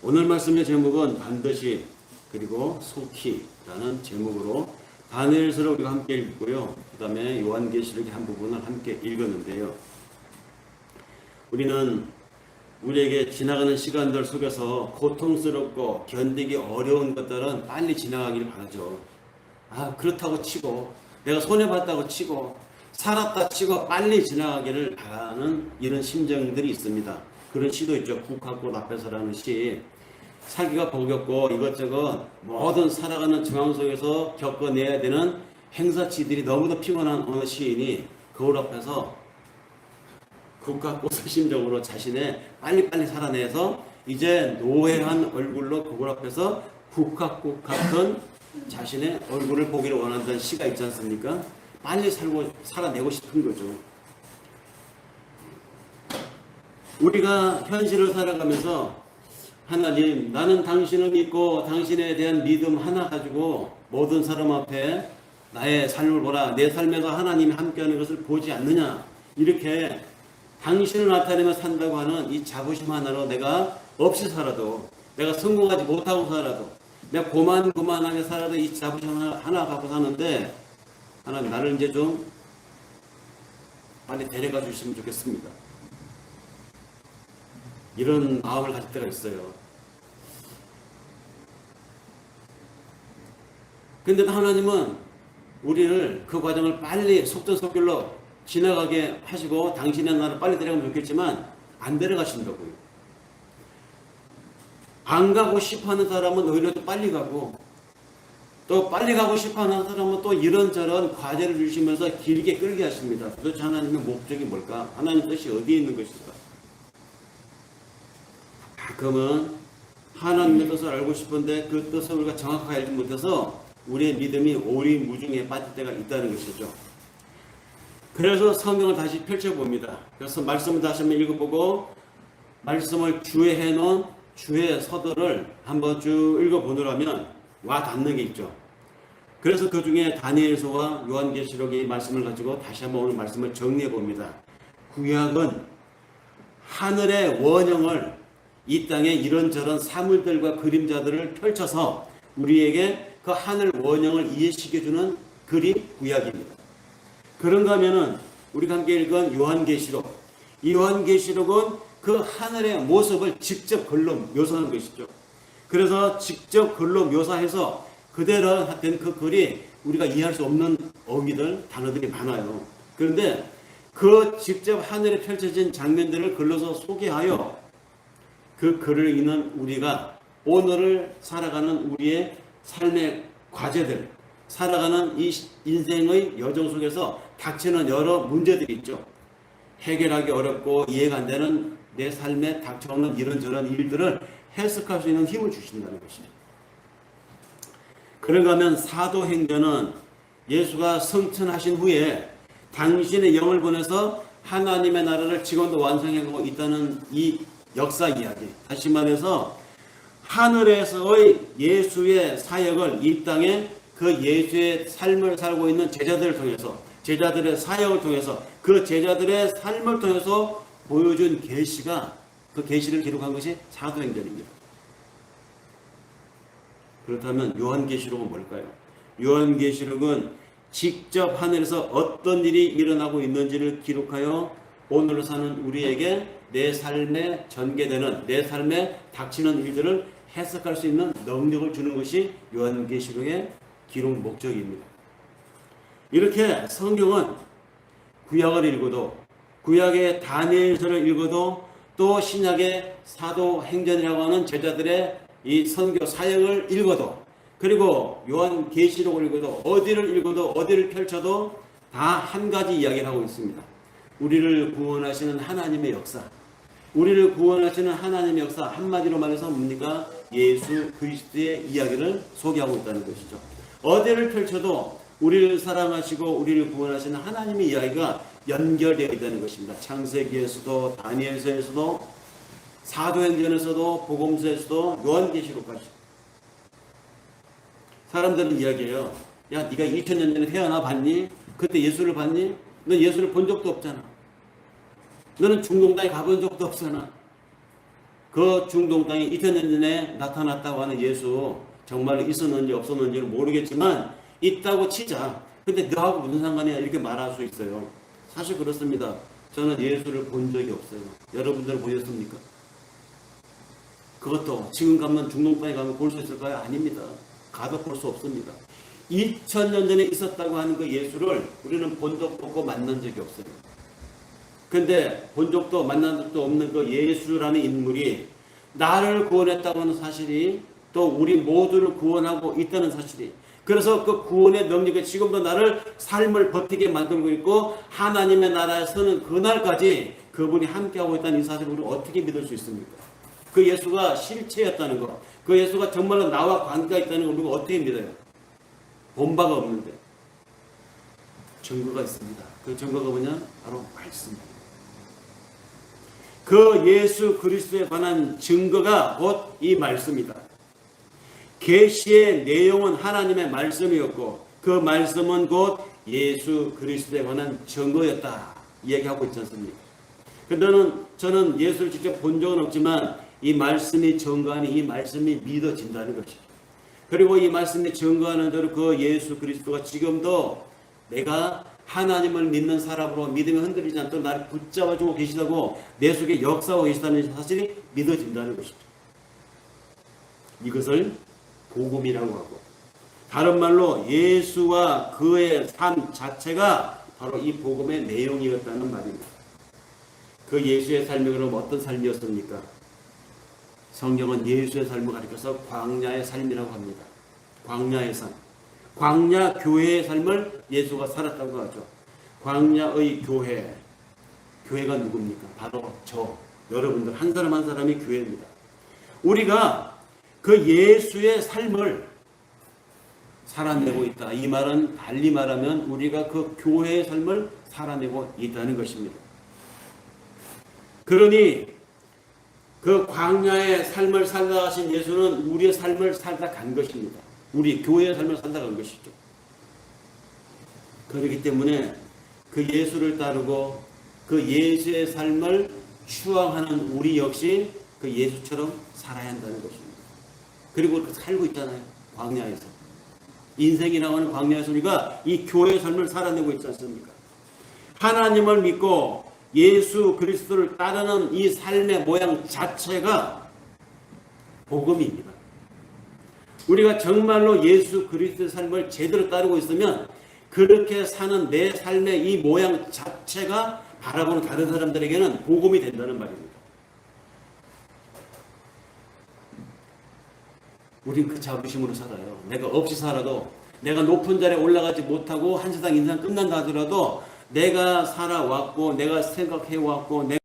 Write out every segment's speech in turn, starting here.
오늘 말씀의 제목은 반드시 그리고 속히라는 제목으로 다니엘서를 우리가 함께 읽고요. 그 다음에 요한계시록의 한 부분을 함께 읽었는데요. 우리는 우리에게 지나가는 시간들 속에서 고통스럽고 견디기 어려운 것들은 빨리 지나가기를 바라죠. 그렇다고 치고 내가 손해봤다고 치고 살았다 치고 빨리 지나가기를 바라는 이런 심정들이 있습니다. 그런 시도 있죠. 국화꽃 앞에서라는 시. 살기가 버겁고 이것저것 모든 살아가는 정황 속에서 겪어내야 되는 행사치들이 너무도 피곤한 어느 시인이 거울 앞에서 국화꽃의 심정으로 자신의 빨리빨리 살아내서 이제 노회한 얼굴로 거울 앞에서 국화꽃 같은 자신의 얼굴을 보기를 원한다는 시가 있지 않습니까? 빨리 살아내고 싶은 거죠. 우리가 현실을 살아가면서 하나님, 나는 당신을 믿고 당신에 대한 믿음 하나 가지고 모든 사람 앞에 나의 삶을 보라. 내 삶에서 하나님이 함께하는 것을 보지 않느냐. 이렇게 당신을 나타내며 산다고 하는 이 자부심 하나로 내가 없이 살아도, 내가 성공하지 못하고 살아도, 내가 고만고만하게 살아도 이 자부심 하나 갖고 사는데 하나님 나를 이제 좀 빨리 데려가 주시면 좋겠습니다. 이런 마음을 가질 때가 있어요. 근데 하나님은 우리를 그 과정을 빨리 속전속결로 지나가게 하시고 당신의 나라를 빨리 데려가면 좋겠지만 안 데려가신다고요. 안 가고 싶어하는 사람은 오히려 또 빨리 가고, 또 빨리 가고 싶어하는 사람은 또 이런저런 과제를 주시면서 길게 끌게 하십니다. 도대체 하나님의 목적이 뭘까? 하나님 뜻이 어디에 있는 것일까? 가끔은 하나님의 뜻을 알고 싶은데 그 뜻을 우리가 정확하게 알지 못해서 우리의 믿음이 오리무중에 빠질 때가 있다는 것이죠. 그래서 성경을 다시 펼쳐봅니다. 그래서 말씀을 다시 한번 읽어보고 말씀을 주에 해놓은 주의 서들을 한번 쭉 읽어보느라면 와 닿는 게 있죠. 그래서 그 중에 다니엘서와 요한계시록의 말씀을 가지고 다시 한번 오늘 말씀을 정리해 봅니다. 구약은 하늘의 원형을 이 땅에 이런저런 사물들과 그림자들을 펼쳐서 우리에게 그 하늘 원형을 이해시켜주는 그림 구약입니다. 그런가 하면은 우리가 함께 읽은 요한계시록, 이 요한계시록은 그 하늘의 모습을 직접 글로 묘사하는 것이죠. 그래서 직접 글로 묘사해서 그대로 된 그 글이 우리가 이해할 수 없는 어휘들, 단어들이 많아요. 그런데 그 직접 하늘에 펼쳐진 장면들을 글로서 소개하여 그 글을 읽는 우리가 오늘을 살아가는 우리의 삶의 과제들, 살아가는 이 인생의 여정 속에서 닥치는 여러 문제들이 있죠. 해결하기 어렵고 이해가 안 되는 내 삶에 닥쳐오는 이런저런 일들을 해석할 수 있는 힘을 주신다는 것입니다. 그런가 하면 사도행전은 예수가 성천하신 후에 당신의 영을 보내서 하나님의 나라를 지금도 완성해가고 있다는 이 역사 이야기, 다시 말해서 하늘에서의 예수의 사역을 이 땅에 그 예수의 삶을 살고 있는 제자들을 통해서, 제자들의 사역을 통해서, 그 제자들의 삶을 통해서 보여준 계시가, 그 계시를 기록한 것이 사도행전입니다. 그렇다면 요한계시록은 뭘까요? 요한계시록은 직접 하늘에서 어떤 일이 일어나고 있는지를 기록하여 오늘을 사는 우리에게 내 삶에 전개되는, 내 삶에 닥치는 일들을 해석할 수 있는 능력을 주는 것이 요한계시록의 기록 목적입니다. 이렇게 성경은 구약을 읽어도, 구약의 다니엘서를 읽어도, 또 신약의 사도행전이라고 하는 제자들의 이 선교 사역을 읽어도, 그리고 요한계시록을 읽어도, 어디를 읽어도 어디를 펼쳐도 다 한 가지 이야기를 하고 있습니다. 우리를 구원하시는 하나님의 역사, 우리를 구원하시는 하나님의 역사, 한마디로 말해서 뭡니까? 예수 그리스도의 이야기를 소개하고 있다는 것이죠. 어디를 펼쳐도 우리를 사랑하시고 우리를 구원하시는 하나님의 이야기가 연결되어 있다는 것입니다. 창세기에서도, 다니엘서에서도, 사도행전에서도, 복음서에서도, 요한계시록까지. 사람들은 이야기해요. 야, 네가 2000년 전에 태어나 봤니? 그때 예수를 봤니? 넌 예수를 본 적도 없잖아. 너는 중동당에 가본 적도 없잖아. 그 중동 땅에 2000년 전에 나타났다고 하는 예수 정말로 있었는지 없었는지는 모르겠지만 있다고 치자. 근데 너하고 무슨 상관이야 이렇게 말할 수 있어요. 사실 그렇습니다. 저는 예수를 본 적이 없어요. 여러분들 보셨습니까? 그것도 지금 가면 중동 땅에 가면 볼 수 있을까요? 아닙니다. 가도 볼 수 없습니다. 2000년 전에 있었다고 하는 그 예수를 우리는 본 적도 없고 만난 적이 없어요. 근데 본 적도 만난 적도 없는 그 예수라는 인물이 나를 구원했다고 하는 사실이 또 우리 모두를 구원하고 있다는 사실이, 그래서 그 구원의 능력이 지금도 나를 삶을 버티게 만들고 있고 하나님의 나라에 서는 그날까지 그분이 함께하고 있다는 이 사실을 우리가 어떻게 믿을 수 있습니까? 그 예수가 실체였다는 것, 그 예수가 정말로 나와 관계가 있다는 걸 우리가 어떻게 믿어요? 본 바가 없는데 증거가 있습니다. 그 증거가 뭐냐? 바로 말씀입니다. 그 예수 그리스도에 관한 증거가 곧 이 말씀이다. 계시의 내용은 하나님의 말씀이었고 그 말씀은 곧 예수 그리스도에 관한 증거였다 이야기하고 있지 않습니까? 그런데 저는 예수를 직접 본 적은 없지만 이 말씀이 증거하니 이 말씀이 믿어진다는 것이죠. 그리고 이 말씀이 증거하는 대로 그 예수 그리스도가 지금도 내가 하나님을 믿는 사람으로 믿음이 흔들리지 않도록 나를 붙잡아주고 계시다고 내 속에 역사하고 계시다는 사실이 믿어진다는 것이죠. 이것을 복음이라고 하고, 다른 말로 예수와 그의 삶 자체가 바로 이 복음의 내용이었다는 말입니다. 그 예수의 삶이 그럼 어떤 삶이었습니까? 성경은 예수의 삶을 가리켜서 광야의 삶이라고 합니다. 광야의 삶. 광야 교회의 삶을 예수가 살았다고 하죠. 광야의 교회. 교회가 누굽니까? 바로 여러분들 한 사람 한 사람이 교회입니다. 우리가 그 예수의 삶을 살아내고 있다. 이 말은 달리 말하면 우리가 그 교회의 삶을 살아내고 있다는 것입니다. 그러니 그 광야의 삶을 살다 가신 예수는 우리의 삶을 살다 간 것입니다. 우리 교회의 삶을 살다 간 것이죠. 그렇기 때문에 그 예수를 따르고 그 예수의 삶을 추앙하는 우리 역시 그 예수처럼 살아야 한다는 것입니다. 그리고 살고 있잖아요. 광야에서. 인생이라고 하는 광야에서 우리가 이 교회의 삶을 살아내고 있지 않습니까? 하나님을 믿고 예수 그리스도를 따르는 이 삶의 모양 자체가 복음입니다. 우리가 정말로 예수 그리스도의 삶을 제대로 따르고 있으면 그렇게 사는 내 삶의 이 모양 자체가 바라보는 다른 사람들에게는 복음이 된다는 말입니다. 우린 그 자부심으로 살아요. 내가 없이 살아도, 내가 높은 자리에 올라가지 못하고 한 세상 인생 끝난다 하더라도 내가 살아왔고 내가 생각해왔고 내가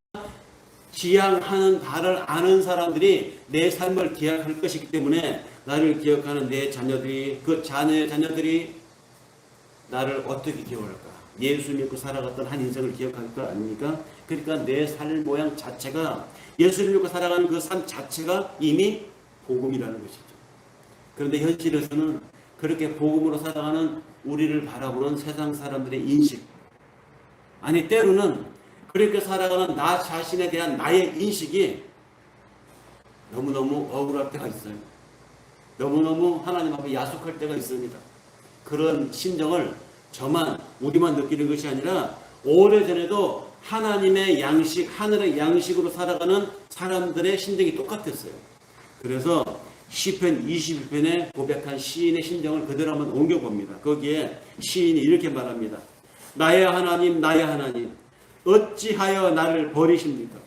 지향하는 바를 아는 사람들이 내 삶을 기억할 것이기 때문에 나를 기억하는 내 자녀들이, 그 자녀의 자녀들이 나를 어떻게 기억할까? 예수 믿고 살아갔던 한 인생을 기억할 거 아닙니까? 그러니까 내 삶 모양 자체가, 예수를 믿고 살아가는 그 삶 자체가 이미 복음이라는 것이죠. 그런데 현실에서는 그렇게 복음으로 살아가는 우리를 바라보는 세상 사람들의 인식, 아니 때로는 그렇게 살아가는 나 자신에 대한 나의 인식이 너무너무 억울할 때가 있어요. 너무너무 하나님 앞에 야속할 때가 있습니다. 그런 심정을 우리만 느끼는 것이 아니라 오래전에도 하나님의 양식, 하늘의 양식으로 살아가는 사람들의 심정이 똑같았어요. 그래서 시편 22편에 고백한 시인의 심정을 그대로 한번 옮겨봅니다. 거기에 시인이 이렇게 말합니다. 나의 하나님, 나의 하나님, 어찌하여 나를 버리십니까?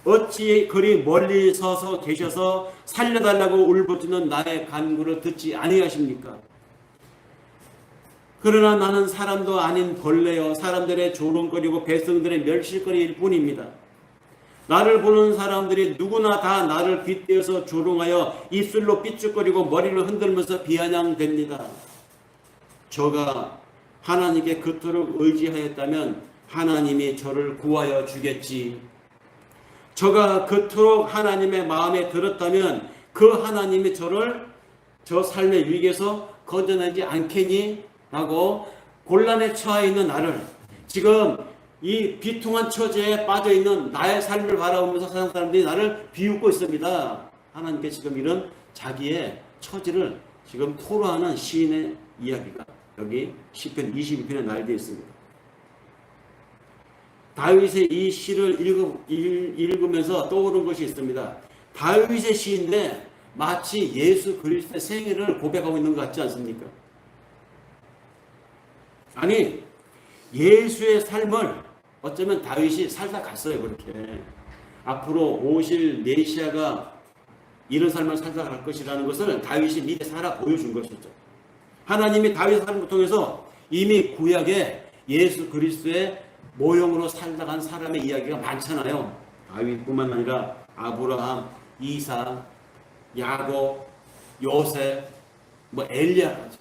어찌 그리 멀리 서서 계셔서 살려달라고 울부짖는 나의 간구를 듣지 아니하십니까? 그러나 나는 사람도 아닌 벌레요, 사람들의 조롱거리고 백성들의 멸실거리일 뿐입니다. 나를 보는 사람들이 누구나 다 나를 빗대어서 조롱하여 입술로 삐죽거리고 머리를 흔들면서 비아냥댑니다. 저가 하나님께 그토록 의지하였다면 하나님이 저를 구하여 주겠지. 저가 그토록 하나님의 마음에 들었다면 그 하나님이 저를 저 삶의 위기에서 건져내지 않겠니? 라고 곤란에 처해 있는 나를, 지금 이 비통한 처지에 빠져있는 나의 삶을 바라보면서 세상 사람들이 나를 비웃고 있습니다. 하나님께 지금 이런 자기의 처지를 지금 토로하는 시인의 이야기가 여기 시편 22편에 나열되어 있습니다. 다윗의 이 시를 읽으면서 떠오른 것이 있습니다. 다윗의 시인데 마치 예수 그리스도의 생애를 고백하고 있는 것 같지 않습니까? 아니, 예수의 삶을 어쩌면 다윗이 살다 갔어요. 그렇게 앞으로 오실 메시아가 이런 삶을 살다 갈 것이라는 것을 다윗이 미리 살아 보여준 것이죠. 하나님이 다윗의 삶을 통해서 이미 구약에 예수 그리스도의 모형으로 살다 간 사람의 이야기가 많잖아요. 다윗뿐만 아니라 아브라함, 이삭, 야곱, 요셉, 엘리야까지.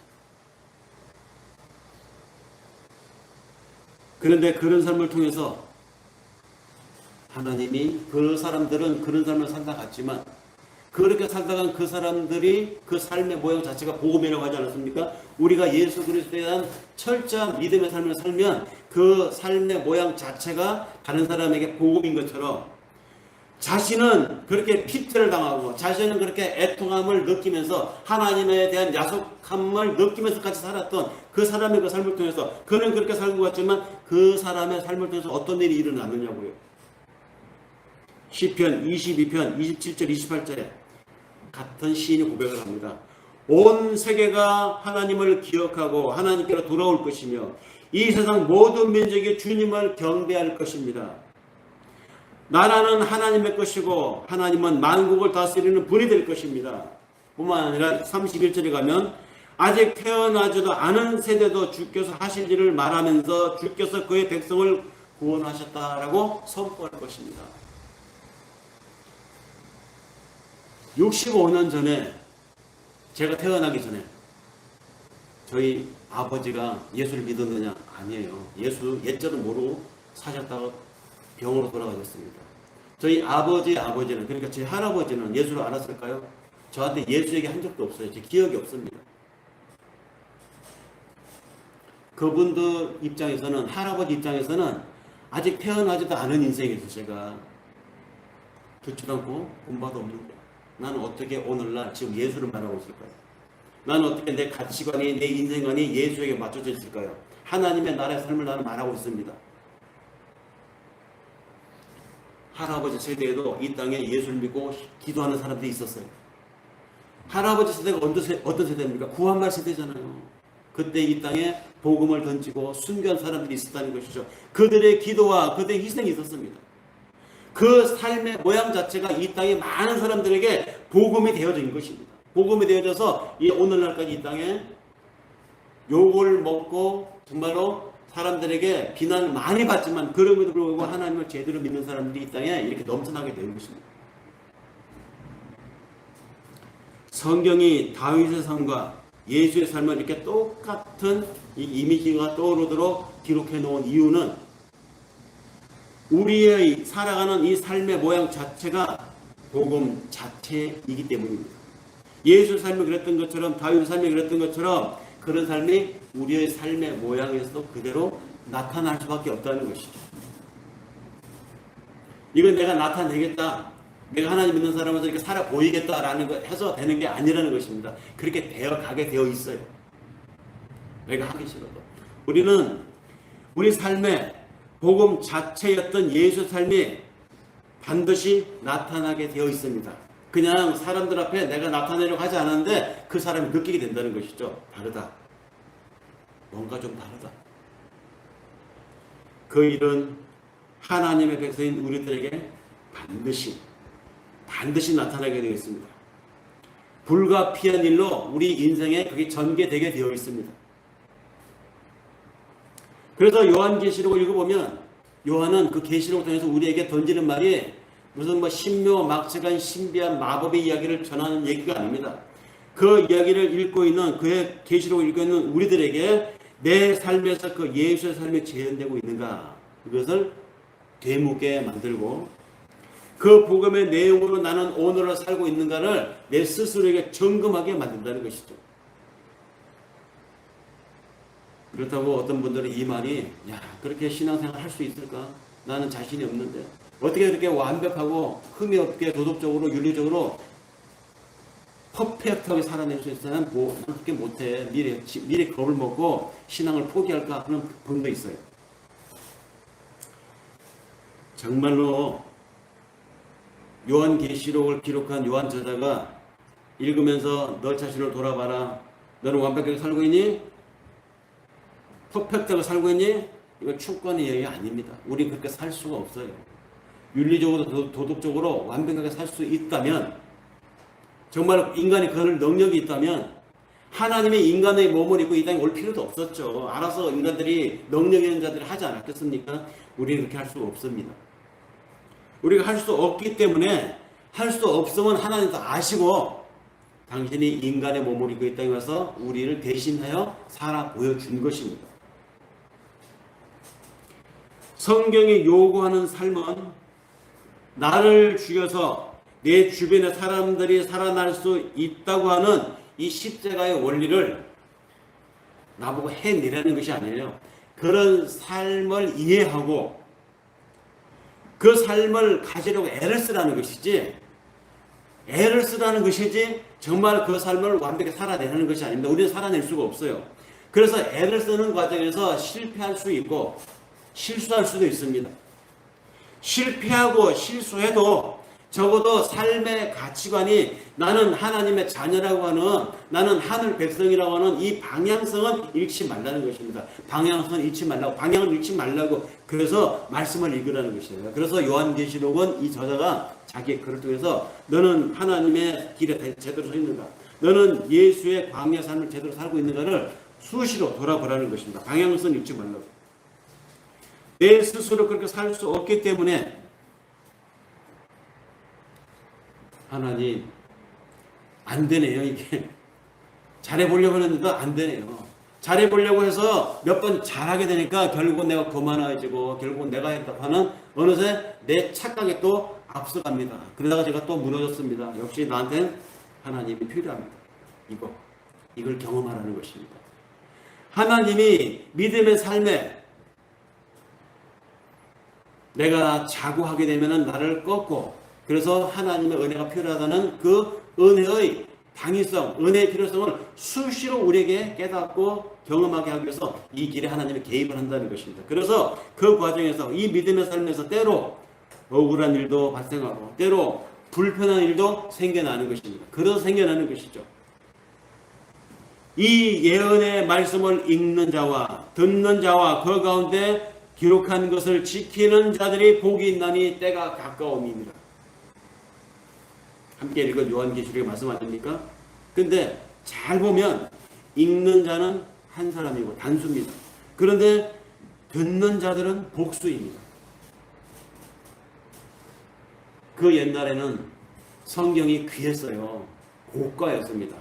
그런데 그런 삶을 통해서 하나님이 그 사람들은 그런 삶을 살다 갔지만 그렇게 살다간 그 사람들이 그 삶의 모양 자체가 복음이라고 하지 않았습니까? 우리가 예수 그리스도에 대한 철저한 믿음의 삶을 살면 그 삶의 모양 자체가 다른 사람에게 복음인 것처럼 자신은 그렇게 피폐를 당하고 자신은 그렇게 애통함을 느끼면서 하나님에 대한 야속함을 느끼면서 같이 살았던 그 사람의 그 삶을 통해서 그는 그렇게 살고 갔지만 그 사람의 삶을 통해서 어떤 일이 일어났느냐고요. 시편 22편 27절 28절에 같은 시인이 고백을 합니다. 온 세계가 하나님을 기억하고 하나님께로 돌아올 것이며 이 세상 모든 민족이 주님을 경배할 것입니다. 나라는 하나님의 것이고 하나님은 만국을 다스리는 분이 될 것입니다. 뿐만 아니라 31절에 가면 아직 태어나지도 않은 세대도 주께서 하실 일을 말하면서 주께서 그의 백성을 구원하셨다라고 선포할 것입니다. 65년 전에 제가 태어나기 전에 저희 아버지가 예수를 믿었느냐? 아니에요. 예수 옛절은 모르고 사셨다가 병으로 돌아가셨습니다. 저희 아버지의 아버지는, 그러니까 제 할아버지는 예수를 알았을까요? 저한테 예수 얘기한 적도 없어요. 제 기억이 없습니다. 그분들 입장에서는, 할아버지 입장에서는 아직 태어나지도 않은 인생에서 제가 듣지도 않고 본바도 없는데 나는 어떻게 오늘날 지금 예수를 말하고 있을까요? 나는 어떻게 내 가치관이, 내 인생관이 예수에게 맞춰져 있을까요? 하나님의 나라의 삶을 나는 말하고 있습니다. 할아버지 세대에도 이 땅에 예수를 믿고 기도하는 사람들이 있었어요. 할아버지 세대가 어떤 세대입니까? 구한말 세대잖아요. 그때 이 땅에 복음을 던지고 순교한 사람들이 있었다는 것이죠. 그들의 기도와 그들의 희생이 있었습니다. 그 삶의 모양 자체가 이 땅에 많은 사람들에게 복음이 되어진 것입니다. 복음이 되어져서 오늘날까지 이 땅에 욕을 먹고 정말로 사람들에게 비난을 많이 받지만 그럼에도 불구하고 하나님을 제대로 믿는 사람들이 이 땅에 이렇게 넘쳐나게 되는 것입니다. 성경이 다윗의 삶과 예수의 삶을 이렇게 똑같은 이 이미지가 떠오르도록 기록해 놓은 이유는 우리의 살아가는 이 삶의 모양 자체가 복음 자체이기 때문입니다. 예수의 삶이 그랬던 것처럼 다윗의 삶이 그랬던 것처럼 그런 삶이 우리의 삶의 모양에서도 그대로 나타날 수밖에 없다는 것이죠. 이건 내가 나타내겠다, 내가 하나님 믿는 사람으로서 이렇게 살아 보이겠다라는 거 해서 되는 게 아니라는 것입니다. 그렇게 되어가게 되어 있어요. 내가 하기 싫어도. 우리는 우리 삶의 복음 자체였던 예수의 삶이 반드시 나타나게 되어 있습니다. 그냥 사람들 앞에 내가 나타내려고 하지 않았는데 그 사람이 느끼게 된다는 것이죠. 다르다. 뭔가 좀 다르다. 그 일은 하나님의 백성인 우리들에게 반드시 나타나게 되어 있습니다. 불가피한 일로 우리 인생에 그게 전개되게 되어 있습니다. 그래서 요한계시록을 읽어보면 요한은 그 계시록을 통해서 우리에게 던지는 말이 무슨 신묘막측한 신비한 마법의 이야기를 전하는 얘기가 아닙니다. 그 이야기를 읽고 있는 그의 계시록을 읽고 있는 우리들에게 내 삶에서 그 예수의 삶이 재현되고 있는가 그것을 되묻게 만들고 그 복음의 내용으로 나는 오늘을 살고 있는가를 내 스스로에게 점검하게 만든다는 것이죠. 그렇다고 어떤 분들은 이 말이 야 그렇게 신앙생활 할 수 있을까? 나는 자신이 없는데 어떻게 그렇게 완벽하고 흠이 없게 도덕적으로 윤리적으로 퍼펙트하게 살아낼 수 있어? 난 그렇게 못해. 미래 겁을 먹고 신앙을 포기할까 하는 분도 있어요. 정말로 요한계시록을 기록한 요한 저자가 읽으면서 너 자신을 돌아봐라. 너는 완벽하게 살고 있니? 퍼펙트하게 살고 있니? 이거 축권의 얘기 아닙니다. 우리 그렇게 살 수가 없어요. 윤리적으로 도덕적으로 완벽하게 살 수 있다면 정말 인간이 그럴 능력이 있다면 하나님의 인간의 몸을 입고 이 땅에 올 필요도 없었죠. 알아서 인간들이 능력 있는 자들이 하지 않았겠습니까? 우리는 그렇게 할 수가 없습니다. 우리가 할 수 없기 때문에 할 수 없으면 하나님도 아시고 당신이 인간의 몸을 입고 이 땅에 와서 우리를 대신하여 살아 보여준 것입니다. 성경이 요구하는 삶은 나를 죽여서 내 주변의 사람들이 살아날 수 있다고 하는 이 십자가의 원리를 나보고 해내라는 것이 아니에요. 그런 삶을 이해하고 그 삶을 가지려고 애를 쓰라는 것이지 정말 그 삶을 완벽히 살아내는 것이 아닙니다. 우리는 살아낼 수가 없어요. 그래서 애를 쓰는 과정에서 실패할 수 있고 실수할 수도 있습니다. 실패하고 실수해도 적어도 삶의 가치관이 나는 하나님의 자녀라고 하는 나는 하늘 백성이라고 하는 이 방향성은 잃지 말라는 것입니다. 방향성은 잃지 말라고 방향을 잃지 말라고 그래서 말씀을 읽으라는 것이에요. 그래서 요한계시록은 이 저자가 자기의 글을 통해서 너는 하나님의 길에 제대로 서 있는가 너는 예수의 광야 삶을 제대로 살고 있는가를 수시로 돌아보라는 것입니다. 방향성은 잃지 말라고. 내 스스로 그렇게 살 수 없기 때문에 하나님 안 되네요. 이게 잘해보려고 했는데도 안 되네요. 잘해보려고 해서 몇 번 잘하게 되니까 결국은 내가 거만해지고 결국은 내가 했다고 하는 어느새 내 착각에 또 앞서갑니다. 그러다가 제가 또 무너졌습니다. 역시 나한테는 하나님이 필요합니다. 이걸 경험하라는 것입니다. 하나님이 믿음의 삶에 내가 자고하게 되면 나를 꺾고 그래서 하나님의 은혜가 필요하다는 그 은혜의 당위성, 은혜의 필요성을 수시로 우리에게 깨닫고 경험하게 하기 위해서 이 길에 하나님이 개입을 한다는 것입니다. 그래서 그 과정에서 이 믿음의 삶에서 때로 억울한 일도 발생하고 때로 불편한 일도 생겨나는 것입니다. 그래서 생겨나는 것이죠. 이 예언의 말씀을 읽는 자와 듣는 자와 그 가운데 기록한 것을 지키는 자들이 복이 있나니 때가 가까움이니라. 함께 읽은 요한계시록의 말씀 아닙니까? 근데 잘 보면 읽는 자는 한 사람이고 단수입니다. 그런데 듣는 자들은 복수입니다. 그 옛날에는 성경이 귀했어요. 고가였습니다.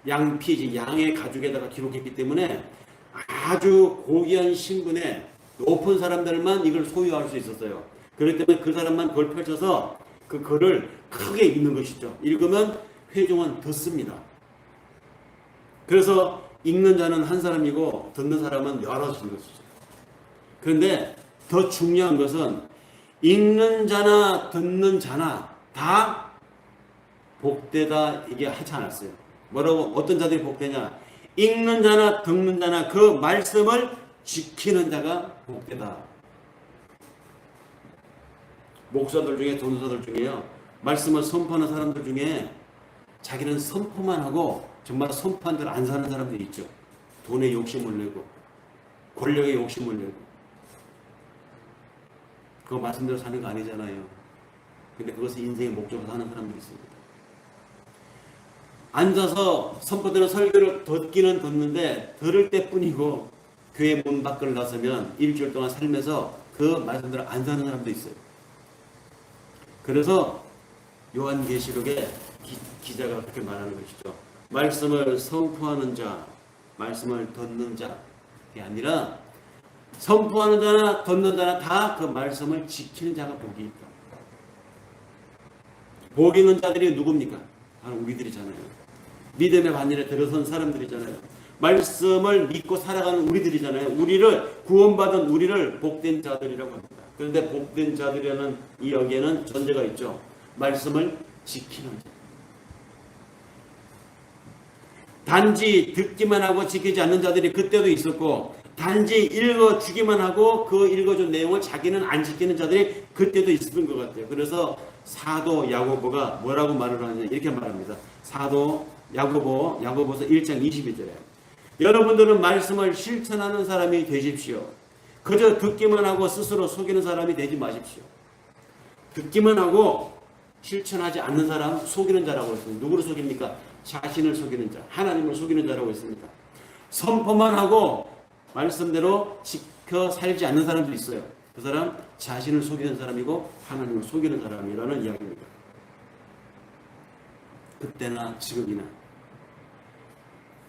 양피지, 양의 가죽에다가 기록했기 때문에 아주 고귀한 신분의 높은 사람들만 이걸 소유할 수 있었어요. 그렇기 때문에 그 사람만 그걸 펼쳐서 그 글을 크게 읽는 것이죠. 읽으면 회중은 듣습니다. 그래서 읽는 자는 한 사람이고 듣는 사람은 여럿인 것이죠. 그런데 더 중요한 것은 읽는 자나 듣는 자나 다 복되다 이게 하지 않았어요. 뭐라고 어떤 자들이 복되냐? 읽는 자나 듣는 자나 그 말씀을 지키는 자가 복되다. 목사들 중에 전도사들 중에요. 말씀을 선포하는 사람들 중에 자기는 선포만 하고 정말 선포한 대로 안 사는 사람들이 있죠. 돈에 욕심을 내고 권력에 욕심을 내고 그거 말씀대로 사는 거 아니잖아요. 근데 그것을 인생의 목적으로 하는 사람들이 있습니다. 앉아서 선포되는 설교를 듣기는 듣는데 들을 때뿐이고 교회 문 밖을 나서면 일주일 동안 살면서 그 말씀대로 안 사는 사람도 있어요. 그래서 요한계시록에 기자가 그렇게 말하는 것이죠. 말씀을 선포하는 자, 말씀을 듣는 자, 그게 아니라 선포하는 자나 듣는 자나 다 그 말씀을 지키는 자가 복이 있다. 복 있는 자들이 누굽니까? 바로 우리들이잖아요. 믿음의 반열에 들어선 사람들이잖아요. 말씀을 믿고 살아가는 우리들이잖아요. 우리를 구원받은 우리를 복된 자들이라고 합니다. 그런데 복된 자들이라는 이 여기에는 전제가 있죠. 말씀을 지키는 자. 단지 듣기만 하고 지키지 않는 자들이 그때도 있었고, 단지 읽어주기만 하고 그 읽어준 내용을 자기는 안 지키는 자들이 그때도 있었던 것 같아요. 그래서 사도 야고보가 뭐라고 말을 하느냐 이렇게 말합니다. 사도 야고보서 1장 22절에 여러분들은 말씀을 실천하는 사람이 되십시오. 그저 듣기만 하고 스스로 속이는 사람이 되지 마십시오. 듣기만 하고 실천하지 않는 사람 속이는 자라고 했습니다. 누구를 속입니까? 자신을 속이는 자, 하나님을 속이는 자라고 했습니다. 선포만 하고 말씀대로 지켜 살지 않는 사람도 있어요. 그 사람 자신을 속이는 사람이고 하나님을 속이는 사람이라는 이야기입니다. 그때나 지금이나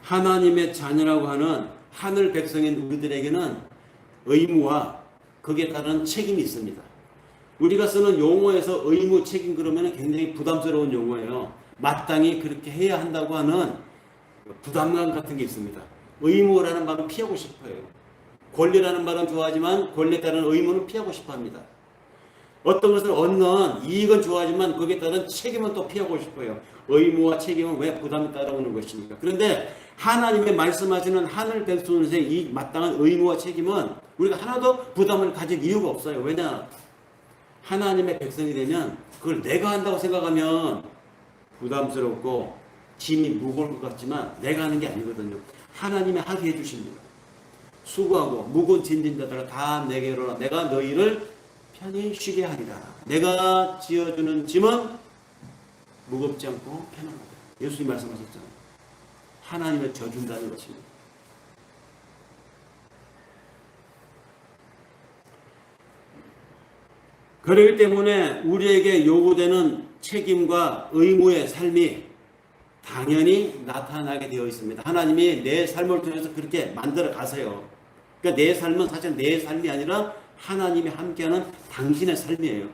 하나님의 자녀라고 하는 하늘 백성인 우리들에게는 의무와 거기에 따른 책임이 있습니다. 우리가 쓰는 용어에서 의무, 책임 그러면 굉장히 부담스러운 용어예요. 마땅히 그렇게 해야 한다고 하는 부담감 같은 게 있습니다. 의무라는 말은 피하고 싶어요. 권리라는 말은 좋아하지만 권리에 따른 의무는 피하고 싶어 합니다. 어떤 것을 얻는 이익은 좋아하지만 거기에 따른 책임은 또 피하고 싶어요. 의무와 책임은 왜 부담이 따라오는 것입니까? 그런데 하나님의 말씀하시는 하늘 백성에서의 이 마땅한 의무와 책임은 우리가 하나도 부담을 가질 이유가 없어요. 왜냐? 하나님의 백성이 되면 그걸 내가 한다고 생각하면 부담스럽고 짐이 무거울 것 같지만 내가 하는 게 아니거든요. 하나님이 하게 해주십니다. 수고하고 무거운 짐진 자들아 다 내게로 오라. 내가 너희를 편히 쉬게 하리라. 내가 지어주는 짐은 무겁지 않고 편안하다. 예수님 말씀하셨잖아요. 하나님을 져준다는 것입니다. 그렇기 때문에 우리에게 요구되는 책임과 의무의 삶이 당연히 나타나게 되어 있습니다. 하나님이 내 삶을 통해서 그렇게 만들어 가세요. 그러니까 내 삶은 사실 내 삶이 아니라 하나님이 함께하는 당신의 삶이에요.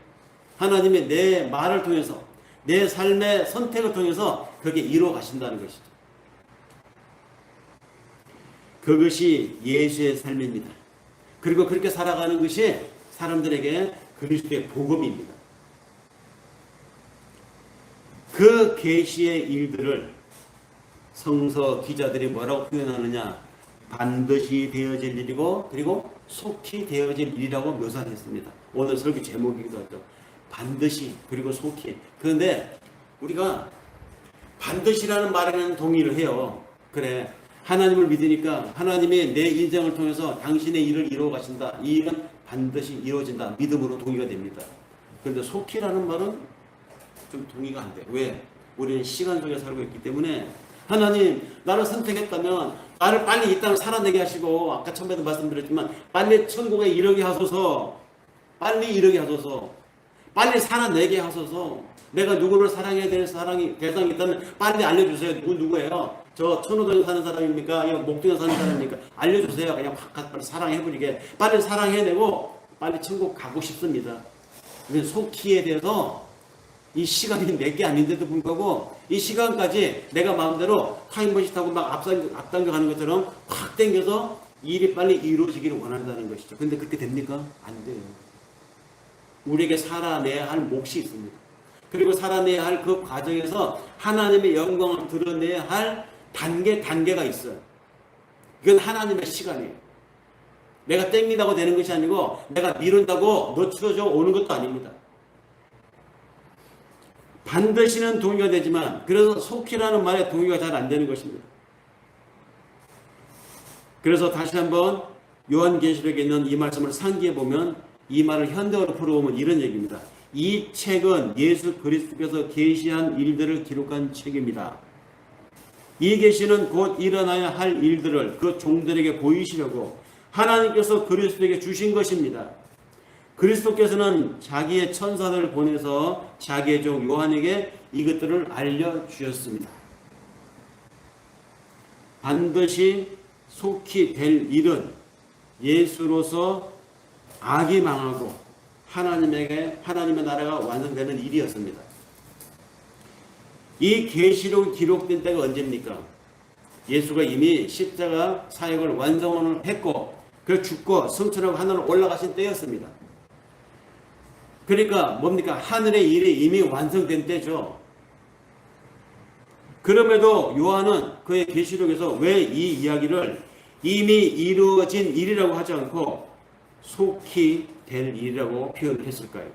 하나님이 내 말을 통해서 내 삶의 선택을 통해서 그렇게 이루어 가신다는 것이죠. 그것이 예수의 삶입니다. 그리고 그렇게 살아가는 것이 사람들에게 그리스도의 복음입니다. 그 계시의 일들을 성서 기자들이 뭐라고 표현하느냐? 반드시 되어질 일이고 그리고 속히 되어질 일이라고 묘사했습니다. 오늘 설교 제목이기도 하죠. 반드시 그리고 속히. 그런데 우리가 반드시라는 말에는 동의를 해요. 그래, 하나님을 믿으니까 하나님이 내 인생을 통해서 당신의 일을 이루어 가신다. 이 일은 반드시 이루어진다. 믿음으로 동의가 됩니다. 그런데 속히라는 말은 좀 동의가 안 돼요. 왜? 우리는 시간 속에 살고 있기 때문에 하나님 나를 선택했다면 나를 빨리 이 땅을 살아내게 하시고 아까 처음에도 말씀드렸지만 빨리 천국에 이르게 하소서. 빨리 이르게 하소서. 빨리 살아내게 하소서. 내가 누구를 사랑해야 될 대상이 있다면 빨리 알려주세요. 누구예요? 저 천호동에 사는 사람입니까? 아니면 목동에 사는 사람입니까? 알려주세요. 그냥 확 빨리 사랑해버리게. 빨리 사랑해내고 빨리 천국 가고 싶습니다. 속히에 대해서 이 시간이 내게 아닌데도 불구하고 이 시간까지 내가 마음대로 타임머신 타고 막 앞당겨 가는 것처럼 확 당겨서 일이 빨리 이루어지기를 원한다는 것이죠. 근데 그렇게 됩니까? 안 돼요. 우리에게 살아내야 할 몫이 있습니다. 그리고 살아내야 할 그 과정에서 하나님의 영광을 드러내야 할 단계가 있어요. 이건 하나님의 시간이에요. 내가 땡긴다고 되는 것이 아니고 내가 미룬다고 놓쳐져 오는 것도 아닙니다. 반드시는 동의가 되지만 그래서 속히라는 말에 동의가 잘 안 되는 것입니다. 그래서 다시 한번 요한계시록에 있는 이 말씀을 상기해 보면 이 말을 현대어로 풀어보면 이런 얘기입니다. 이 책은 예수 그리스도께서 계시한 일들을 기록한 책입니다. 이 계시는 곧 일어나야 할 일들을 그 종들에게 보이시려고 하나님께서 그리스도에게 주신 것입니다. 그리스도께서는 자기의 천사들을 보내서 자기의 종 요한에게 이것들을 알려주셨습니다. 반드시 속히 될 일은 예수로서 악이 망하고 하나님의 나라가 완성되는 일이었습니다. 이 계시록이 기록된 때가 언제입니까? 예수가 이미 십자가 사역을 완성을 했고 그 죽고 성천하고 하늘로 올라가신 때였습니다. 그러니까 뭡니까? 하늘의 일이 이미 완성된 때죠. 그럼에도 요한은 그의 계시록에서 왜 이 이야기를 이미 이루어진 일이라고 하지 않고 속히 될 일이라고 표현을 했을까요?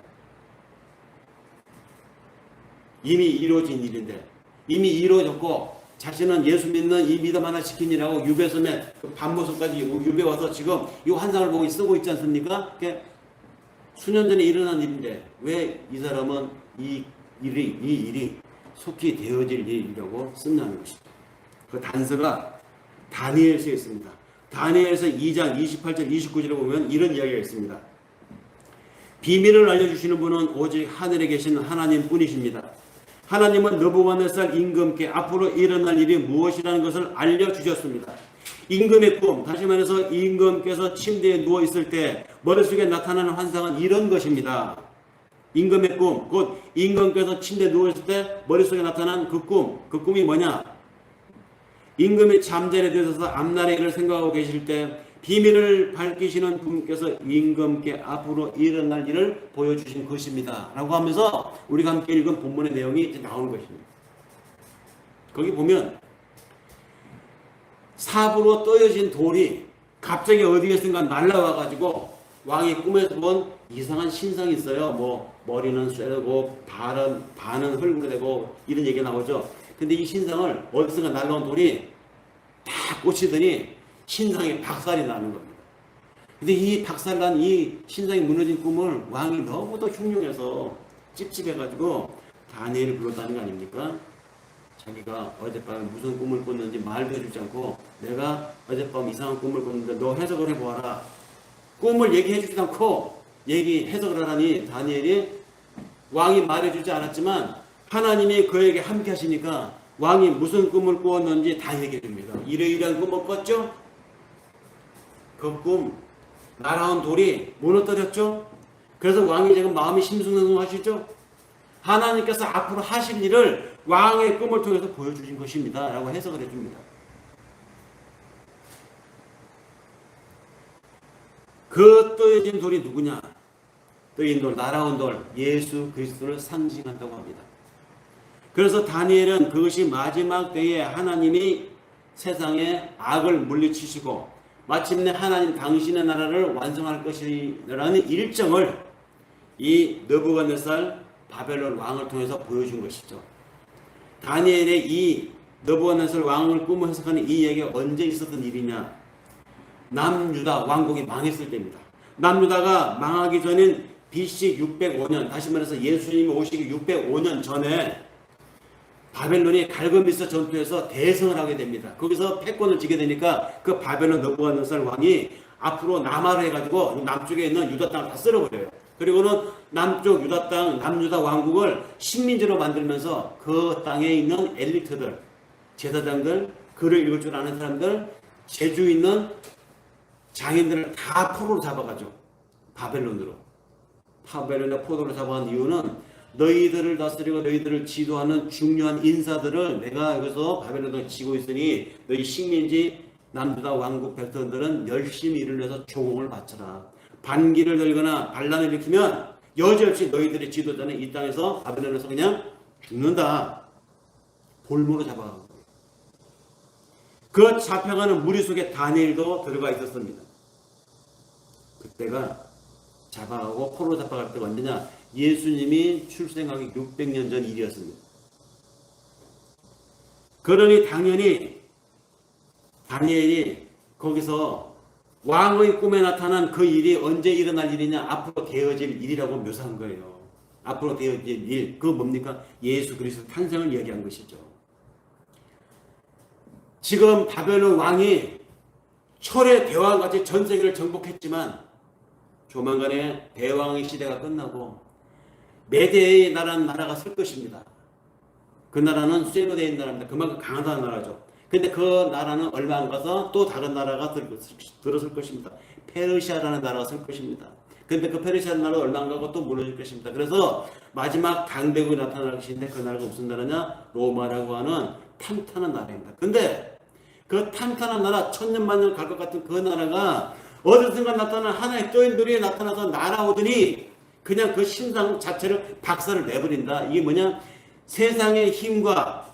이미 이루어진 일인데 이미 이루어졌고 자신은 예수 믿는 이 믿음 하나 지키니라고 유배섬에 그 밤모습까지 유배 와서 지금 이 환상을 보고 쓰고 있지 않습니까? 수년 전에 일어난 일인데 왜 이 사람은 이 일이 속히 되어질 일이라고 쓴다는 것이죠. 그 단서가 다니엘서에 있습니다. 다니엘서 2장 28절 29절에 보면 이런 이야기가 있습니다. 비밀을 알려주시는 분은 오직 하늘에 계신 하나님 뿐이십니다. 하나님은 느부갓네살 임금께 앞으로 일어날 일이 무엇이라는 것을 알려주셨습니다. 임금의 꿈, 다시 말해서 임금께서 침대에 누워있을 때 머릿속에 나타나는 환상은 이런 것입니다. 임금의 꿈, 곧 임금께서 침대에 누워있을 때 머릿속에 나타난 그 꿈이 뭐냐? 임금이 잠자리에 들어서 앞날의 일을 생각하고 계실 때 비밀을 밝히시는 분께서 임금께 앞으로 일어날 일을 보여주신 것입니다. 라고 하면서 우리가 함께 읽은 본문의 내용이 이제 나오는 것입니다. 거기 보면 삽으로 떠여진 돌이 갑자기 어디에선가 날라와가지고 왕이 꿈에서 본 이상한 신상이 있어요. 뭐 머리는 쇠고 반은 흙으로 되고 이런 얘기가 나오죠. 근데 이 신상을 어디선가 날라온 돌이 딱 꽂히더니 신상에 박살이 나는 겁니다. 근데 이 박살난 이 신상이 무너진 꿈을 왕이 너무도 흉흉해서 찝찝해가지고 다니엘을 불렀다는 거 아닙니까? 자기가 어젯밤에 무슨 꿈을 꿨는지 말도 해주지 않고 내가 어젯밤 이상한 꿈을 꿨는데 너 해석을 해보아라. 꿈을 얘기해주지도 않고 해석을 하라니 다니엘이 왕이 말해주지 않았지만 하나님이 그에게 함께 하시니까 왕이 무슨 꿈을 꾸었는지 다 얘기해 줍니다. 이러이러한 꿈을 꿨죠? 그 꿈, 날아온 돌이 무너뜨렸죠? 그래서 왕이 지금 마음이 심숭생숭하시죠? 하나님께서 앞으로 하실 일을 왕의 꿈을 통해서 보여주신 것입니다. 라고 해석을 해줍니다. 그 떠여진 돌이 누구냐? 떠인 돌, 날아온 돌, 예수 그리스도를 상징한다고 합니다. 그래서 다니엘은 그것이 마지막 때에 하나님이 세상에 악을 물리치시고 마침내 하나님 당신의 나라를 완성할 것이라는 일정을 이 느부갓네살 바벨론 왕을 통해서 보여준 것이죠. 다니엘의 이 느부갓네살 왕을 꿈을 해석하는 이 얘기가 언제 있었던 일이냐? 남유다 왕국이 망했을 때입니다. 남유다가 망하기 전인 BC 605년, 다시 말해서 예수님이 오시기 605년 전에 바벨론이 갈그미스 전투에서 대승을 하게 됩니다. 거기서 패권을 지게 되니까 그 바벨론 느부갓네살 왕이 앞으로 남하를 해가지고 남쪽에 있는 유다 땅을 다 쓸어버려요. 그리고는 남쪽 유다 땅, 남유다 왕국을 식민지로 만들면서 그 땅에 있는 엘리트들, 제사장들, 글을 읽을 줄 아는 사람들, 재주 있는 장인들을 다 포로로 잡아가죠. 바벨론으로. 바벨론에 포로로 잡아간 이유는 너희들을 다스리고 너희들을 지도하는 중요한 인사들을 내가 여기서 바벨론에 지고 있으니 너희 식민지 남유다 왕국 백성들은 열심히 일을 해서 조공을 바쳐라. 반기를 들거나 반란을 일으키면 여지없이 너희들의 지도자는 이 땅에서 바벨론에서 그냥 죽는다. 볼모로 잡아간 거예요. 그 잡혀가는 무리 속에 다니엘도 들어가 있었습니다. 그때가 잡아가고 포로로 잡아갈 때가 언제냐? 예수님이 출생하기 600년 전 일이었습니다. 그러니 당연히 다니엘이 거기서 왕의 꿈에 나타난 그 일이 언제 일어날 일이냐? 앞으로 되어질 일이라고 묘사한 거예요. 앞으로 되어질 일, 그거 뭡니까? 예수 그리스도 탄생을 이야기한 것이죠. 지금 바벨론 왕이 철의 대왕같이 전 세계를 정복했지만 조만간에 대왕의 시대가 끝나고 메대의 나라는 나라가 설 것입니다. 그 나라는 쇠고대의 나라입니다. 그만큼 강하다는 나라죠. 근데 그 나라는 얼마 안 가서 또 다른 나라가 들어설 것입니다. 페르시아라는 나라가 설 것입니다. 근데 그 페르시아 나라가 얼마 안 가고 또 무너질 것입니다. 그래서 마지막 강대국이 나타날 것인데 그 나라가 무슨 나라냐? 로마라고 하는 탄탄한 나라입니다. 근데 그 탄탄한 나라, 천년만년 갈 것 같은 그 나라가 어느 순간 나타난 하나의 떠인들이 나타나서 날아오더니 그냥 그 신상 자체를 박살을 내버린다. 이게 뭐냐? 세상의 힘과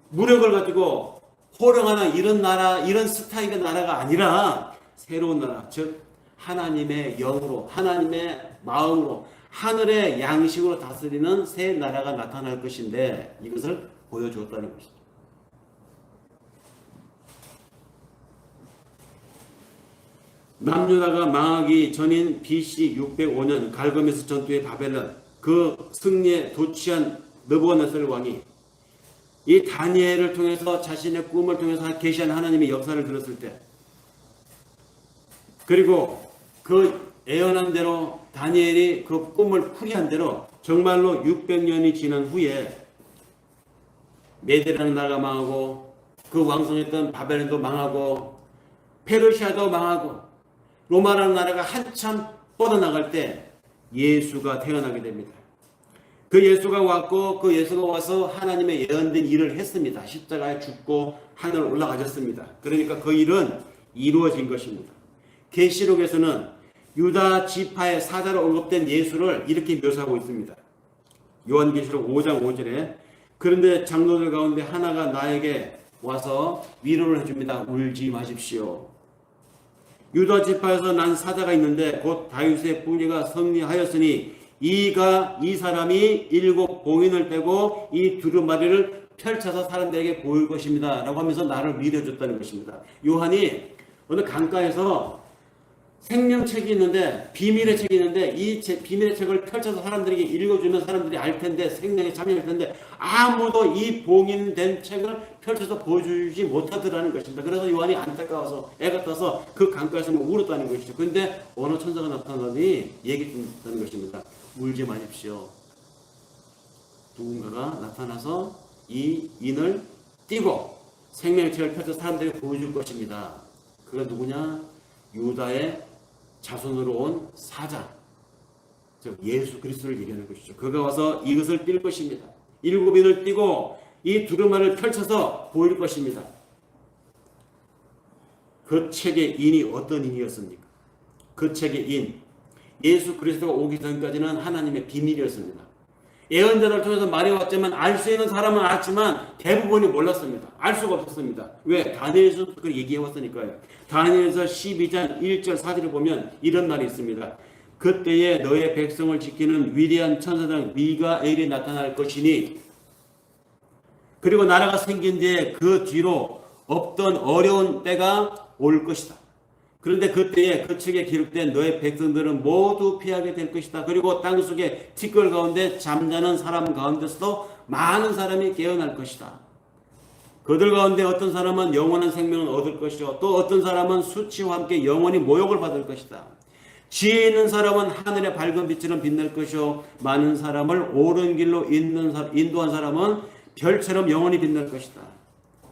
무력을 가지고 호령하는 이런 나라, 이런 스타일의 나라가 아니라 새로운 나라, 즉 하나님의 영으로, 하나님의 마음으로, 하늘의 양식으로 다스리는 새 나라가 나타날 것인데 이것을 보여주었다는 것이죠. 남유다가 망하기 전인 BC 605년 갈거메스 전투의 바벨론, 그 승리에 도취한 느부갓네살 왕이 이 다니엘을 통해서 자신의 꿈을 통해서 계시한 하나님의 역사를 들었을 때, 그리고 그 예언한 대로 다니엘이 그 꿈을 풀이한 대로 정말로 600년이 지난 후에 메데라는 나라가 망하고 그 왕성했던 바벨론도 망하고 페르시아도 망하고 로마라는 나라가 한참 뻗어나갈 때 예수가 태어나게 됩니다. 그 예수가 왔고 그 예수가 와서 하나님의 예언된 일을 했습니다. 십자가에 죽고 하늘 올라가셨습니다. 그러니까 그 일은 이루어진 것입니다. 계시록에서는 유다 지파의 사자로 언급된 예수를 이렇게 묘사하고 있습니다. 요한계시록 5장 5절에 그런데 장로들 가운데 하나가 나에게 와서 위로를 해줍니다. 울지 마십시오. 유다 지파에서 난 사자가 있는데 곧 다윗의 뿌리가 승리하였으니 이 사람이 7 봉인을 빼고 이 두루마리를 펼쳐서 사람들에게 보일 것입니다. 라고 하면서 나를 위로해줬다는 것입니다. 요한이 어느 강가에서 생명책이 있는데, 비밀의 책이 있는데 이 비밀의 책을 펼쳐서 사람들에게 읽어주면 사람들이 알 텐데, 생명에 참여할 텐데 아무도 이 봉인된 책을 펼쳐서 보여주지 못하더라는 것입니다. 그래서 요한이 안타까워서 애가 타서 그 강가에서 울었다는 것이죠. 그런데 어느 천사가 나타나더니 얘기했다는 것입니다. 울지 마십시오. 누군가가 나타나서 이 인을 띄고 생명의 책을 펼쳐서 사람들에게 보여줄 것입니다. 그가 누구냐? 유다의 자손으로 온 사자, 즉 예수 그리스도를 얘기하는 것이죠. 그가 와서 이것을 띌 것입니다. 7인을 띄고 이 두루마리를 펼쳐서 보일 것입니다. 그 책의 인이 어떤 인이었습니까? 그 책의 인, 예수 그리스도가 오기 전까지는 하나님의 비밀이었습니다. 예언자를 통해서 말해왔지만 알 수 있는 사람은 알았지만 대부분이 몰랐습니다. 알 수가 없었습니다. 왜? 다니엘에서 그걸 얘기해왔으니까요. 다니엘에서 12장 1절 4절을 보면 이런 말이 있습니다. 그때에 너의 백성을 지키는 위대한 천사장 미가엘이 나타날 것이니, 그리고 나라가 생긴 뒤에 그 뒤로 없던 어려운 때가 올 것이다. 그런데 그때에 그 책에 기록된 너의 백성들은 모두 피하게 될 것이다. 그리고 땅속에 티끌 가운데 잠자는 사람 가운데서도 많은 사람이 깨어날 것이다. 그들 가운데 어떤 사람은 영원한 생명을 얻을 것이요, 또 어떤 사람은 수치와 함께 영원히 모욕을 받을 것이다. 지혜 있는 사람은 하늘의 밝은 빛처럼 빛날 것이요, 많은 사람을 옳은 길로 인도한 사람은 별처럼 영원히 빛날 것이다.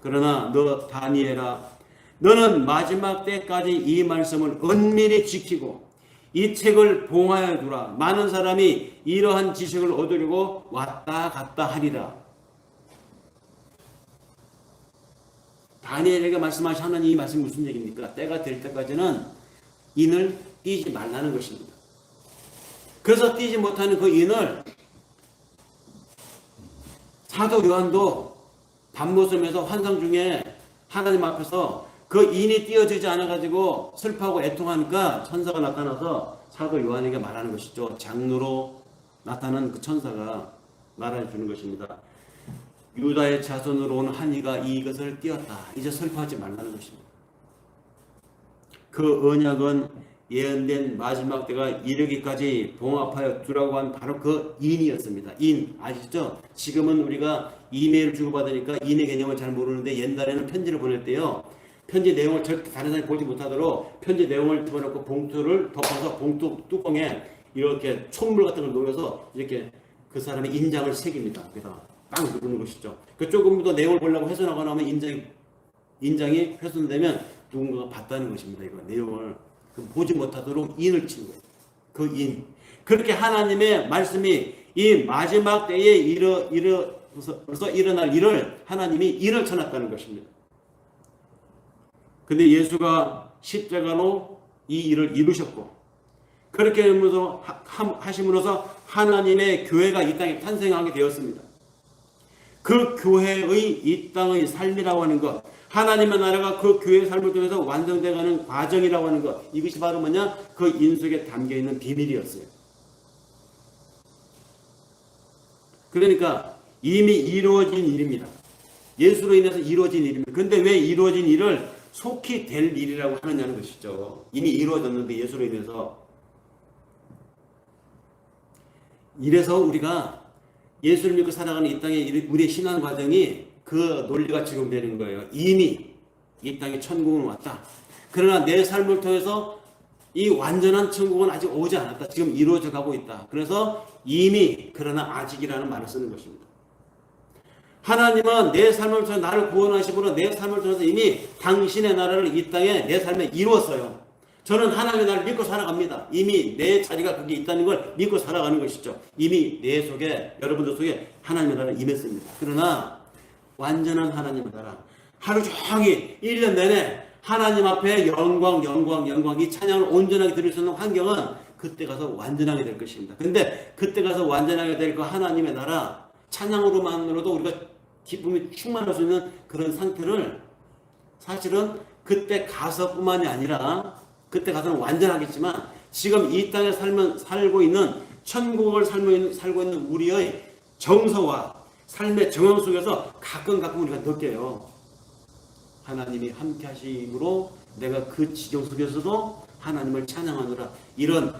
그러나 너 다니엘아, 너는 마지막 때까지 이 말씀을 은밀히 지키고 이 책을 봉하여 두라. 많은 사람이 이러한 지식을 얻으려고 왔다 갔다 하리라. 다니엘에게 말씀하신 하나님 이 말씀이 무슨 얘기입니까? 때가 될 때까지는 인을 띄지 말라는 것입니다. 그래서 띄지 못하는 그 인을 사도 요한도 밤모섬에서 환상 중에 하나님 앞에서 그 인이 띄어지지 않아가지고 슬퍼하고 애통하니까 천사가 나타나서 사도 요한에게 말하는 것이죠. 장로로 나타난 그 천사가 말해주는 것입니다. 유다의 자손으로 온 한 이가 이것을 띄었다. 이제 슬퍼하지 말라는 것입니다. 그 언약은 예언된 마지막 때가 이르기까지 봉합하여 두라고 한 바로 그 인이었습니다. 인 아시죠? 지금은 우리가 이메일을 주고받으니까 인의 개념을 잘 모르는데 옛날에는 편지를 보낼 때요, 편지 내용을 절대 다른 사람이 보지 못하도록 편지 내용을 집어넣고 봉투를 덮어서 봉투 뚜껑에 이렇게 촛물 같은 걸 녹여서 이렇게 그 사람의 인장을 새깁니다. 그래서 빵 누르는 것이죠. 그 조금 더 내용을 보려고 훼손하거나 하면 인장이 훼손되면 누군가가 봤다는 것입니다. 이거 내용을 보지 못하도록 인을 친 거예요. 그 인. 그렇게 하나님의 말씀이 이 마지막 때에 일어날 일을 하나님이 인을 쳐놨다는 것입니다. 근데 예수가 십자가로 이 일을 이루셨고, 그렇게 하심으로써 하나님의 교회가 이 땅에 탄생하게 되었습니다. 그 교회의 이 땅의 삶이라고 하는 것, 하나님의 나라가 그 교회의 삶을 통해서 완성되어가는 과정이라고 하는 것, 이것이 바로 뭐냐? 그 인속에 담겨있는 비밀이었어요. 그러니까 이미 이루어진 일입니다. 예수로 인해서 이루어진 일입니다. 근데 왜 이루어진 일을 속히 될 일이라고 하느냐는 것이죠. 이미 이루어졌는데 예수로 인해서. 이래서 우리가 예수를 믿고 살아가는 이 땅에 우리의 신앙 과정이 그 논리가 적용되는 거예요. 이미 이 땅에 천국은 왔다. 그러나 내 삶을 통해서 이 완전한 천국은 아직 오지 않았다. 지금 이루어져 가고 있다. 그래서 이미 그러나 아직이라는 말을 쓰는 것입니다. 하나님은 내 삶을 통해서 나를 구원하심으로 내 삶을 통해서 이미 당신의 나라를 이 땅에 내 삶에 이루었어요. 저는 하나님의 나라를 믿고 살아갑니다. 이미 내 자리가 거기 있다는 걸 믿고 살아가는 것이죠. 이미 내 속에, 여러분들 속에 하나님의 나라를 임했습니다. 그러나 완전한 하나님의 나라, 하루 종일 1년 내내 하나님 앞에 영광 이 찬양을 온전하게 드릴 수 있는 환경은 그때 가서 완전하게 될 것입니다. 근데 그때 가서 완전하게 될 그 하나님의 나라, 찬양으로만으로도 우리가 기쁨이 충만할 수 있는 그런 상태를 사실은 그때 가서뿐만이 아니라, 그때 가서는 완전하겠지만 지금 이 땅에 살고 있는 천국을 살고 있는 우리의 정서와 삶의 정황 속에서 가끔 우리가 느껴요. 하나님이 함께 하심으로 내가 그 지경 속에서도 하나님을 찬양하느라, 이런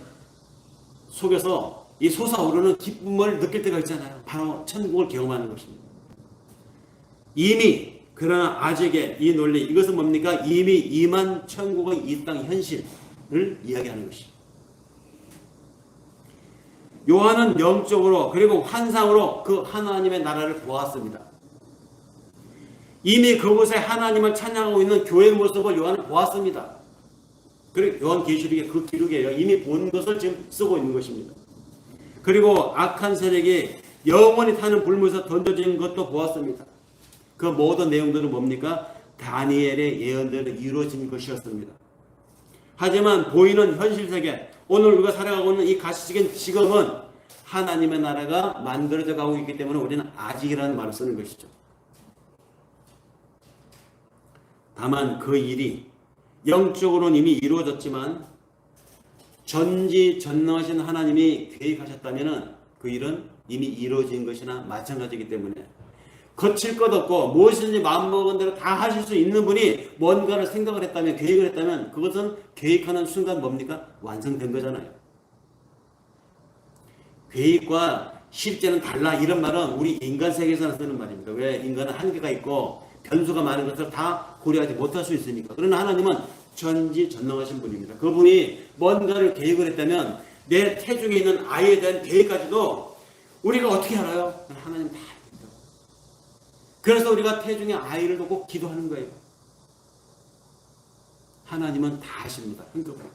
속에서 이 솟아오르는 기쁨을 느낄 때가 있잖아요. 바로 천국을 경험하는 것입니다. 이미, 그러나 아직의 이 논리, 이것은 뭡니까? 이미 임한 천국의 이 땅 현실을 이야기하는 것입니다. 요한은 영적으로 그리고 환상으로 그 하나님의 나라를 보았습니다. 이미 그곳에 하나님을 찬양하고 있는 교회의 모습을 요한은 보았습니다. 그리고 요한계시록의 그 기록이에요. 이미 본 것을 지금 쓰고 있는 것입니다. 그리고 악한 세력이 영원히 타는 불문에서 던져진 것도 보았습니다. 그 모든 내용들은 뭡니까? 다니엘의 예언대로 이루어진 것이었습니다. 하지만 보이는 현실세계, 오늘 우리가 살아가고 있는 이 가시적인 지금은 하나님의 나라가 만들어져 가고 있기 때문에 우리는 아직이라는 말을 쓰는 것이죠. 다만 그 일이 영적으로는 이미 이루어졌지만 전지전능하신 하나님이 계획하셨다면 그 일은 이미 이루어진 것이나 마찬가지이기 때문에 거칠 것 없고 무엇이든지 마음먹은 대로 다 하실 수 있는 분이 뭔가를 생각을 했다면, 계획을 했다면 그것은 계획하는 순간 뭡니까? 완성된 거잖아요. 계획과 실제는 달라, 이런 말은 우리 인간 세계에서는 쓰는 말입니다. 왜? 인간은 한계가 있고 변수가 많은 것을 다 고려하지 못할 수 있으니까. 그러나 하나님은 전지전능하신 분입니다. 그분이 뭔가를 계획을 했다면 내 태중에 있는 아이에 대한 계획까지도 우리가 어떻게 알아요? 하나님 다 알죠. 그래서 우리가 태중에 아이를 두고 기도하는 거예요. 하나님은 다 아십니다. 한꺼번에.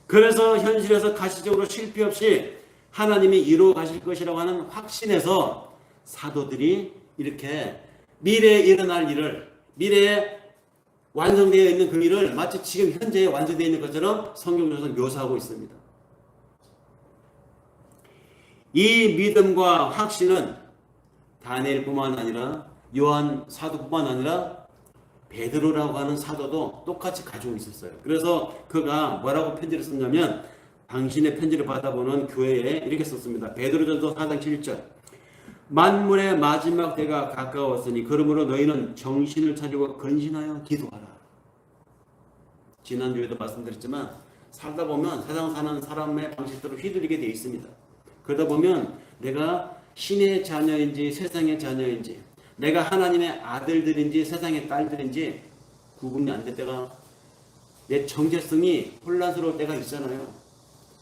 그래서 현실에서 가시적으로 실패 없이 하나님이 이루어 가실 것이라고 하는 확신에서 사도들이 이렇게 미래에 일어날 일을, 미래에 완성되어 있는 그 일을 마치 지금 현재에 완성되어 있는 것처럼 성경에서 묘사하고 있습니다. 이 믿음과 확신은 다니엘뿐만 아니라 요한 사도뿐만 아니라 베드로라고 하는 사도도 똑같이 가지고 있었어요. 그래서 그가 뭐라고 편지를 썼냐면, 당신의 편지를 받아보는 교회에 이렇게 썼습니다. 베드로전서 4장 7절. 만물의 마지막 때가 가까웠으니 그러므로 너희는 정신을 차리고 근신하여 기도하라. 지난주에도 말씀드렸지만 살다 보면 세상 사는 사람의 방식대로 휘둘리게 되어 있습니다. 그러다 보면 내가 신의 자녀인지 세상의 자녀인지, 내가 하나님의 아들들인지 세상의 딸들인지 구분이 안 될 때가, 내 정체성이 혼란스러울 때가 있잖아요.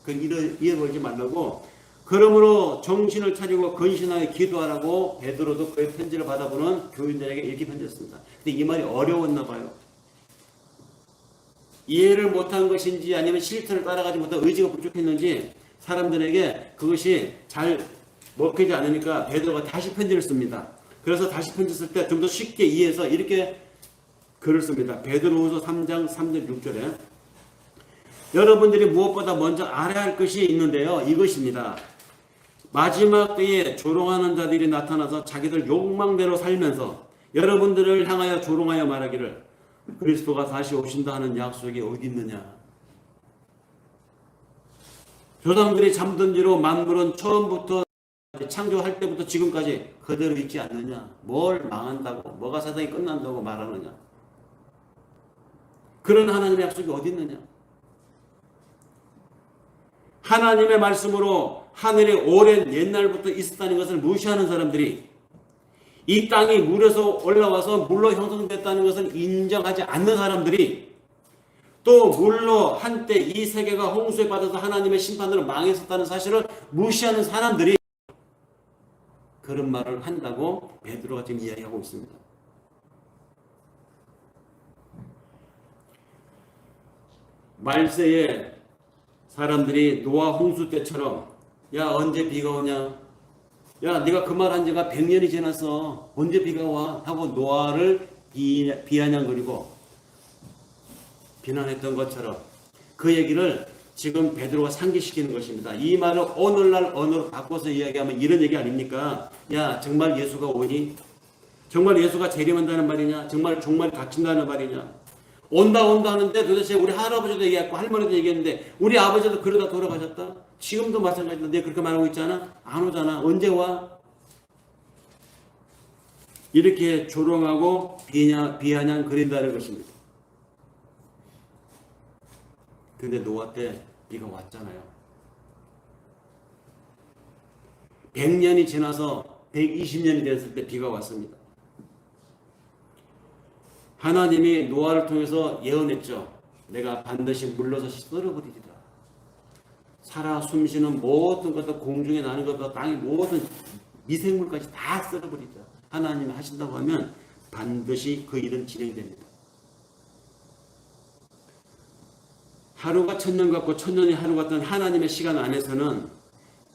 그걸 이해버리지 말라고, 그러므로 정신을 차리고 근신하여 기도하라고 베드로도 그의 편지를 받아보는 교인들에게 이렇게 편지했습니다. 근데 이 말이 어려웠나 봐요. 이해를 못한 것인지 아니면 실천을 따라가지 못한 의지가 부족했는지 사람들에게 그것이 잘 먹히지 않으니까 베드로가 다시 편지를 씁니다. 그래서 다시 편지 쓸 때 좀 더 쉽게 이해해서 이렇게 글을 씁니다. 베드로후서 3장 3절 6절에 여러분들이 무엇보다 먼저 알아야 할 것이 있는데요. 이것입니다. 마지막 때에 조롱하는 자들이 나타나서 자기들 욕망대로 살면서 여러분들을 향하여 조롱하여 말하기를 그리스도가 다시 오신다 하는 약속이 어디 있느냐. 조상들이 잠든 지로 만물은 처음부터 창조할 때부터 지금까지 그대로 있지 않느냐. 뭘 망한다고 뭐가 세상이 끝난다고 말하느냐. 그런 하나님의 약속이 어디 있느냐. 하나님의 말씀으로 하늘이 오랜 옛날부터 있었다는 것을 무시하는 사람들이 이 땅이 물에서 올라와서 물로 형성됐다는 것을 인정하지 않는 사람들이 또 물로 한때 이 세계가 홍수에 빠져서 하나님의 심판으로 망했었다는 사실을 무시하는 사람들이 그런 말을 한다고 베드로가 지금 이야기하고 있습니다. 말세에 사람들이 노아 홍수 때처럼 야 언제 비가 오냐, 야 네가 그 말 한 지가 100년이 지났어, 언제 비가 와 하고 노아를 비아냥거리고 비난했던 것처럼 그 얘기를 지금 베드로가 상기시키는 것입니다. 이 말을 오늘날 언어로 바꿔서 이야기하면 이런 얘기 아닙니까? 야 정말 예수가 오니? 정말 예수가 재림한다는 말이냐? 정말 닥친다는 말이냐? 온다 하는데 도대체 우리 할아버지도 얘기했고 할머니도 얘기했는데 우리 아버지도 그러다 돌아가셨다? 지금도 마찬가지다. 내가 그렇게 말하고 있잖아? 안 오잖아. 언제 와? 이렇게 조롱하고 비아냥거린다는 것입니다. 근데 노아 때 비가 왔잖아요. 100년이 지나서 120년이 됐을 때 비가 왔습니다. 하나님이 노아를 통해서 예언했죠. 내가 반드시 물러서 썰어버리리라. 살아 숨쉬는 모든 것도 공중에 나는 것도 땅의 모든 미생물까지 다 썰어버리자. 하나님이 하신다고 하면 반드시 그 일은 진행됩니다. 하루가 천년 같고 천년이 하루 같던 하나님의 시간 안에서는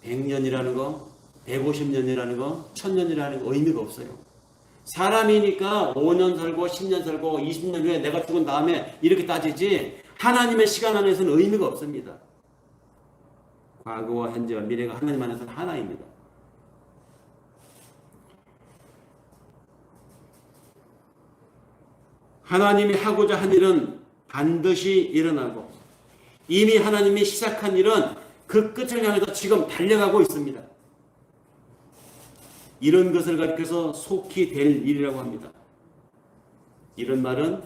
100년이라는 거, 150년이라는 거, 1000년이라는 거 의미가 없어요. 사람이니까 5년 살고 10년 살고 20년 후에 내가 죽은 다음에 이렇게 따지지 하나님의 시간 안에서는 의미가 없습니다. 과거와 현재와 미래가 하나님 안에서는 하나입니다. 하나님이 하고자 한 일은 반드시 일어나고 이미 하나님이 시작한 일은 그 끝을 향해서 지금 달려가고 있습니다. 이런 것을 가리켜서 속히 될 일이라고 합니다. 이런 말은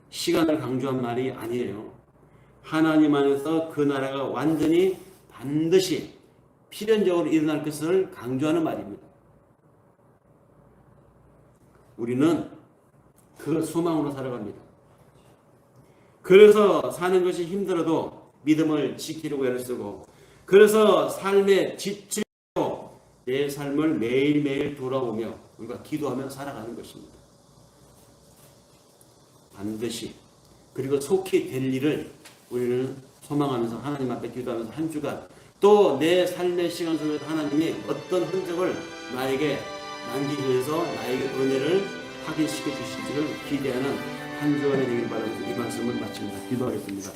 시간을 강조한 말이 아니에요. 하나님 안에서 그 나라가 완전히 반드시 필연적으로 일어날 것을 강조하는 말입니다. 우리는 그 소망으로 살아갑니다. 그래서 사는 것이 힘들어도 믿음을 지키려고 애를 쓰고, 그래서 삶에 지치고 내 삶을 매일매일 돌아보며 우리가 기도하며 살아가는 것입니다. 반드시, 그리고 속히 될 일을 우리는 소망하면서 하나님 앞에 기도하면서 한 주간 또 내 삶의 시간 속에서 하나님이 어떤 흔적을 나에게 남기기 위해서 나에게 은혜를 확인시켜 주실지를 기대하는 한 주간이 되길 바라면서 이 말씀을 마칩니다. 기도하겠습니다.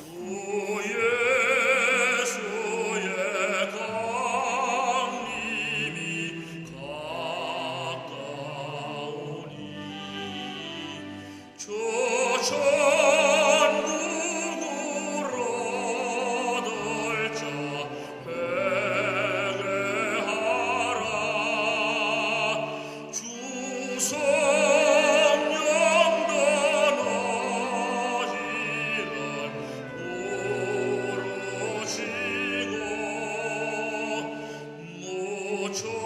주